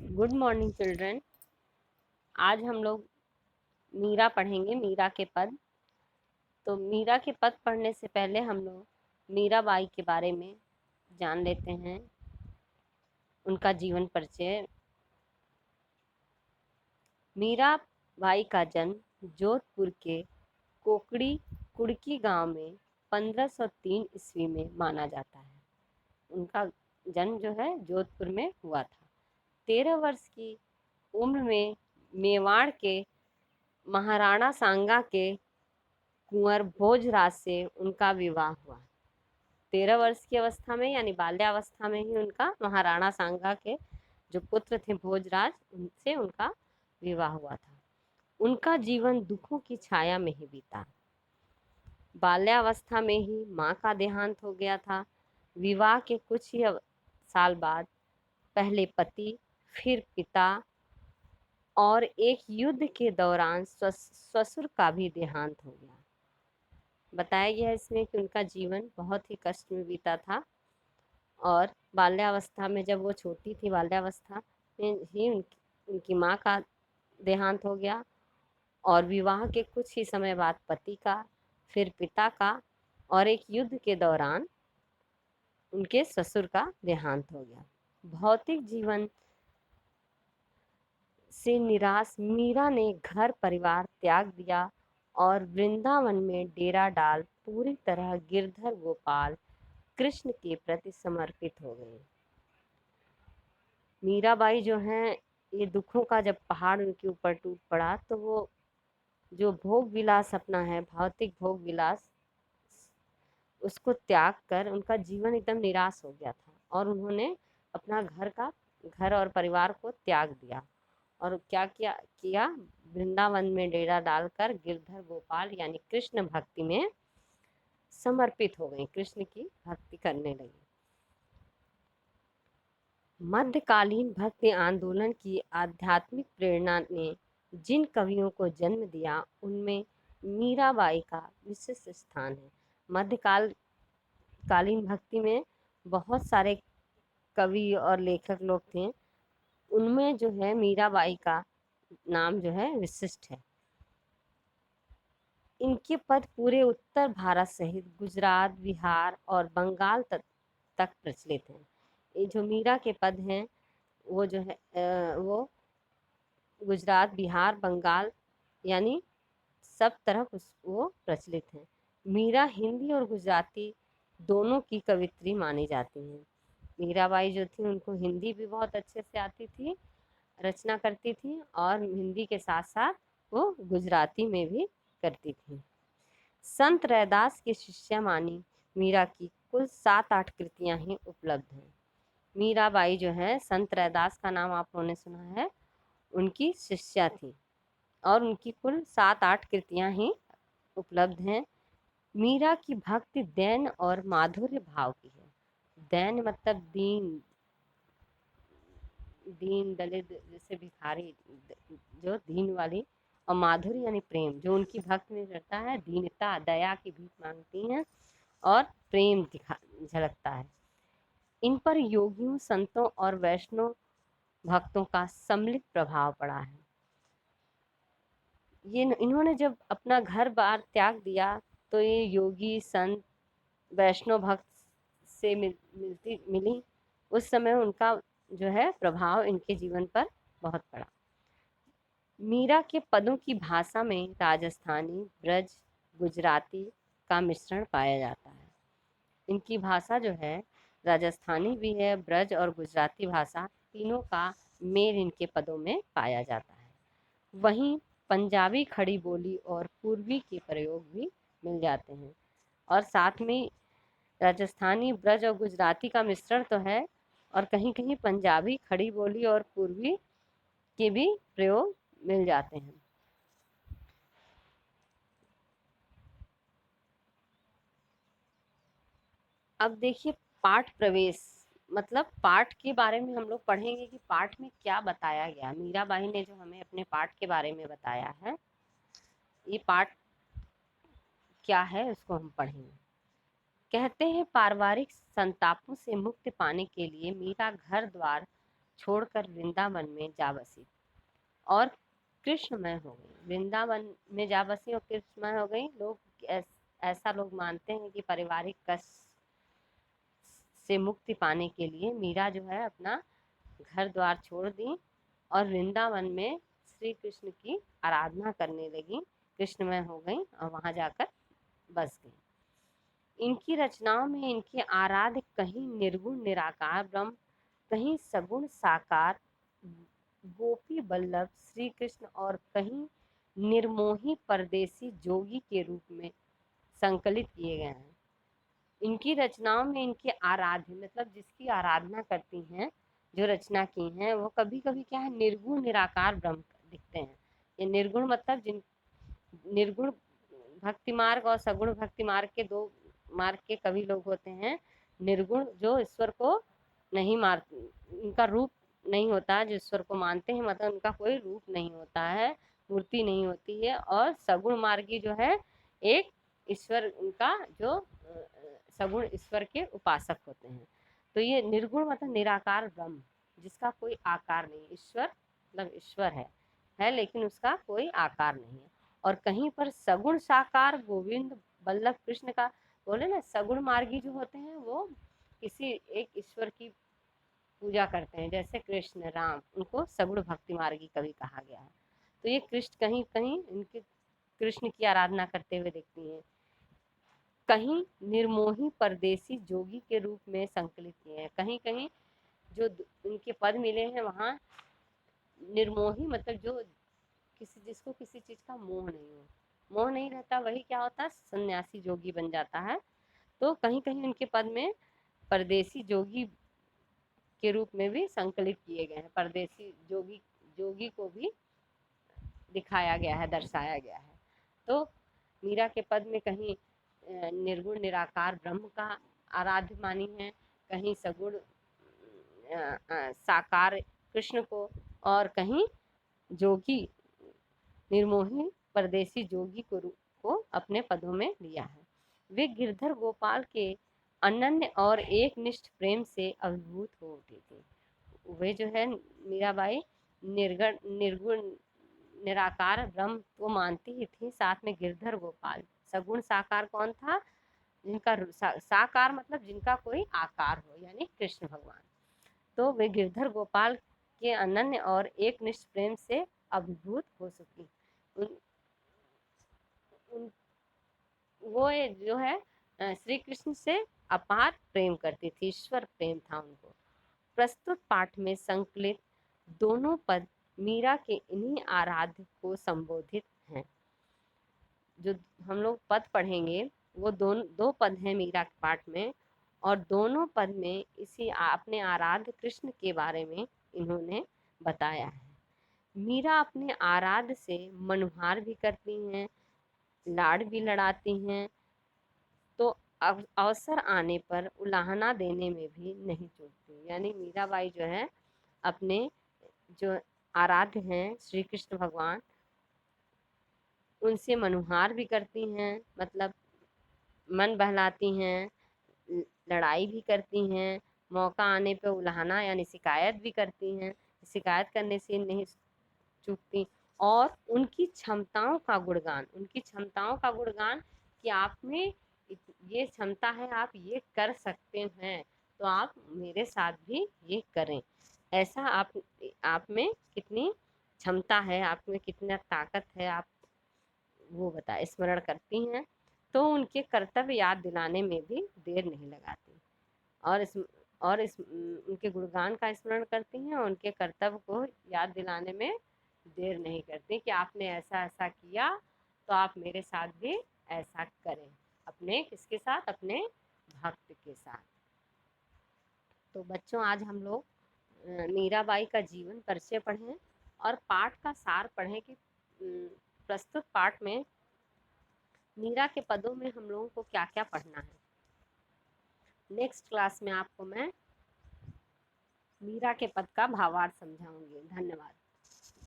Good morning children. आज हम लोग मीरा पढ़ेंगे, मीरा के पद। तो मीरा के पद पढ़ने से पहले हम लोग मीराबाई के बारे में जान लेते हैं, उनका जीवन परिचय। मीराबाई का जन्म जोधपुर के कोकड़ी कुड़की गांव में 1503 ईस्वी में माना जाता है। उनका जन्म जो है जोधपुर में हुआ था। 13 वर्ष की उम्र में मेवाड़ के महाराणा सांगा के कुंवर भोजराज से उनका विवाह हुआ। 13 वर्ष की अवस्था में यानी बाल्यावस्था में ही उनका महाराणा सांगा के जो पुत्र थे भोजराज, उनसे उनका विवाह हुआ था। उनका जीवन दुखों की छाया में ही बीता। बाल्यावस्था में ही माँ का देहांत हो गया था। विवाह के कुछ ही साल बाद पहले पति, फिर पिता और एक युद्ध के दौरान ससुर का भी देहांत हो गया। बताया गया है इसमें कि उनका जीवन बहुत ही कष्ट में बीता था और बाल्यावस्था में, जब वो छोटी थी, बाल्यावस्था में ही उनकी माँ का देहांत हो गया और विवाह के कुछ ही समय बाद पति का, फिर पिता का और एक युद्ध के दौरान उनके ससुर का देहांत हो गया। भौतिक जीवन से निराश मीरा ने घर परिवार त्याग दिया और वृंदावन में डेरा डाल पूरी तरह गिरधर गोपाल कृष्ण के प्रति समर्पित हो गई। मीराबाई जो हैं, ये दुखों का जब पहाड़ उनके ऊपर टूट पड़ा तो वो जो भोग विलास अपना है, भौतिक भोग विलास, उसको त्याग कर उनका जीवन एकदम निराश हो गया था और उन्होंने अपना घर और परिवार को त्याग दिया और क्या किया, वृंदावन में डेरा डालकर गिरधर गोपाल यानी कृष्ण भक्ति में समर्पित हो गई, कृष्ण की भक्ति करने लगी। मध्यकालीन भक्ति आंदोलन की आध्यात्मिक प्रेरणा ने जिन कवियों को जन्म दिया उनमें मीराबाई का विशिष्ट स्थान है। कालीन भक्ति में बहुत सारे कवि और लेखक लोग थे, उनमें जो है मीराबाई का नाम जो है विशिष्ट है। इनके पद पूरे उत्तर भारत सहित गुजरात, बिहार और बंगाल तक प्रचलित हैं। ये जो मीरा के पद हैं वो जो है वो गुजरात, बिहार, बंगाल यानी सब तरफ वो प्रचलित हैं। मीरा हिंदी और गुजराती दोनों की कवित्री मानी जाती हैं। मीराबाई जो थी उनको हिंदी भी बहुत अच्छे से आती थी, रचना करती थी और हिंदी के साथ साथ वो गुजराती में भी करती थी। संत रैदास की शिष्या मानी मीरा की कुल 7-8 कृतियां ही उपलब्ध हैं। मीराबाई जो है, संत रैदास का नाम आप लोगों ने सुना है, उनकी शिष्या थी और उनकी कुल 7-8 कृतियां ही उपलब्ध हैं। मीरा की भक्ति दैन और माधुर्य भाव की है। दैन मतलब दीन दलित, जैसे भिखारी, जो दीन वाली, और माधुरी यानी प्रेम, जो उनकी भक्त में रहता है, दीनता दया की भीख मांगती हैं और प्रेम दिखा झलकता है। इन पर योगियों, संतों और वैष्णव भक्तों का सम्मिलित प्रभाव पड़ा है। ये इन्होंने जब अपना घर बार त्याग दिया तो ये योगी, संत, वैष्णव भक्त से मिली। उस समय उनका जो है प्रभाव इनके जीवन पर बहुत पड़ा। मीरा के पदों की भाषा में राजस्थानी, ब्रज, गुजराती का मिश्रण पाया जाता है। इनकी भाषा जो है राजस्थानी भी है, ब्रज और गुजराती भाषा, तीनों का मेल इनके पदों में पाया जाता है। वहीं पंजाबी खड़ी बोली और पूर्वी के प्रयोग भी मिल जाते हैं और साथ में राजस्थानी, ब्रज और गुजराती का मिश्रण तो है और कहीं कहीं पंजाबी खड़ी बोली और पूर्वी के भी प्रयोग मिल जाते हैं। अब देखिए, पाठ प्रवेश मतलब पाठ के बारे में हम लोग पढ़ेंगे कि पाठ में क्या बताया गया। मीराबाई ने जो हमें अपने पाठ के बारे में बताया है, ये पाठ क्या है उसको हम पढ़ेंगे। कहते हैं, पारिवारिक संतापों से मुक्ति पाने के लिए मीरा घर द्वार छोड़कर वृंदावन में जा बसी और कृष्णमय हो गई। वृंदावन में जा बसी और कृष्णमय हो गई। लोग ऐसा लोग मानते हैं कि पारिवारिक कष्ट से मुक्ति पाने के लिए मीरा जो है अपना घर द्वार छोड़ दी और वृंदावन में श्री कृष्ण की आराधना करने लगी, कृष्णमय हो गई और वहां जाकर बस गई। इनकी रचनाओं में इनके आराध्य कहीं निर्गुण निराकार ब्रह्म, कहीं सगुण साकार गोपी बल्लभ श्री कृष्ण और कहीं निर्मोही परदेसी जोगी के रूप में संकलित किए गए हैं। इनकी रचनाओं में इनके आराध्य मतलब जिसकी आराधना करती हैं, जो रचना की हैं, वो कभी कभी क्या है निर्गुण निराकार ब्रह्म दिखते हैं। ये निर्गुण मतलब जिन निर्गुण भक्ति मार्ग और सगुण भक्ति मार्ग के दो मार्ग के कवि लोग होते हैं। निर्गुण जो ईश्वर को नहीं मारते, उनका रूप नहीं होता, जो ईश्वर को मानते हैं मतलब उनका कोई रूप नहीं होता है, मूर्ति नहीं होती है। और सगुण मार्गी जो है एक ईश्वर उनका जो सगुण ईश्वर के उपासक होते हैं। तो ये निर्गुण मतलब निराकार ब्रह्म जिसका कोई आकार नहीं। ईश्वर मतलब ईश्वर है लेकिन उसका कोई आकार नहीं है। और कहीं पर सगुण साकार गोविंद बल्लभ कृष्ण का बोले ना, सगुण मार्गी जो होते हैं वो किसी एक ईश्वर की पूजा करते हैं, जैसे कृष्ण राम, उनको सगुण भक्ति मार्गी कभी कहा गया है। तो ये कृष्ण कहीं कहीं इनके कृष्ण की आराधना करते हुए देखती हैं, कहीं निर्मोही परदेसी जोगी के रूप में संकलित किए हैं। कहीं कहीं जो इनके पद मिले हैं वहाँ निर्मोही मतलब जो जिसको किसी चीज का मोह नहीं हो, मोह नहीं रहता, वही क्या होता है सन्यासी जोगी बन जाता है। तो कहीं कहीं उनके पद में परदेसी जोगी के रूप में भी संकलित किए गए हैं। परदेसी जोगी जोगी को भी दिखाया गया है, दर्शाया गया है। तो मीरा के पद में कहीं निर्गुण निराकार ब्रह्म का आराध्य मानी है, कहीं सगुण साकार कृष्ण को, और कहीं जोगी निर्मोही परदेसी जोगी को अपने पदों में लिया है। वे गिरधर गोपाल के अनन्य और एक निष्ठ प्रेम से अभिभूत हो उठी थी। वे जो है मीराबाई निर्गुण निराकार ब्रह्म को मानती ही थी, साथ में गिरधर गोपाल। सगुण साकार कौन था? जिनका साकार मतलब जिनका कोई आकार हो, यानी कृष्ण भगवान। तो वे गिरधर गोपाल के अनन्य और एक निष्ठ प्रेम से अभिभूत हो चुकी। वो जो है श्री कृष्ण से अपार प्रेम करती थी, ईश्वर प्रेम था उनको। प्रस्तुत पाठ में संकलित दोनों पद मीरा के इन्हीं आराध्य को संबोधित हैं। जो हम लोग पद पढ़ेंगे वो दो पद हैं मीरा के पाठ में, और दोनों पद में इसी अपने आराध्य कृष्ण के बारे में इन्होंने बताया है। मीरा अपने आराध्य से मनुहार भी करती हैं, लाड़ भी लड़ाती हैं, तो अवसर आने पर उलाहना देने में भी नहीं चूकती। यानी मीराबाई जो है अपने जो आराध्य हैं श्री कृष्ण भगवान, उनसे मनुहार भी करती हैं, मतलब मन बहलाती हैं, लड़ाई भी करती हैं, मौका आने पर उलाहना यानी शिकायत भी करती हैं, शिकायत करने से नहीं चूकती। और उनकी क्षमताओं का गुणगान, उनकी क्षमताओं का गुणगान कि आप में ये क्षमता है, आप ये कर सकते हैं, तो आप मेरे साथ भी ये करें। ऐसा आप में कितनी क्षमता है, आप में कितना ताकत है, आप वो बता स्मरण करती हैं। तो उनके कर्तव्य याद दिलाने में भी देर नहीं लगाती, और उनके गुणगान का स्मरण करती हैं और उनके कर्तव्य को याद दिलाने में देर नहीं करती कि आपने ऐसा ऐसा किया तो आप मेरे साथ भी ऐसा करें। अपने किसके साथ? अपने भक्त के साथ। तो बच्चों आज हम लोग मीराबाई का जीवन परिचय पढ़ें और पाठ का सार पढ़ें कि प्रस्तुत पाठ में मीरा के पदों में हम लोगों को क्या क्या पढ़ना है। नेक्स्ट क्लास में आपको मैं मीरा के पद का भावार्थ समझाऊंगी। धन्यवाद।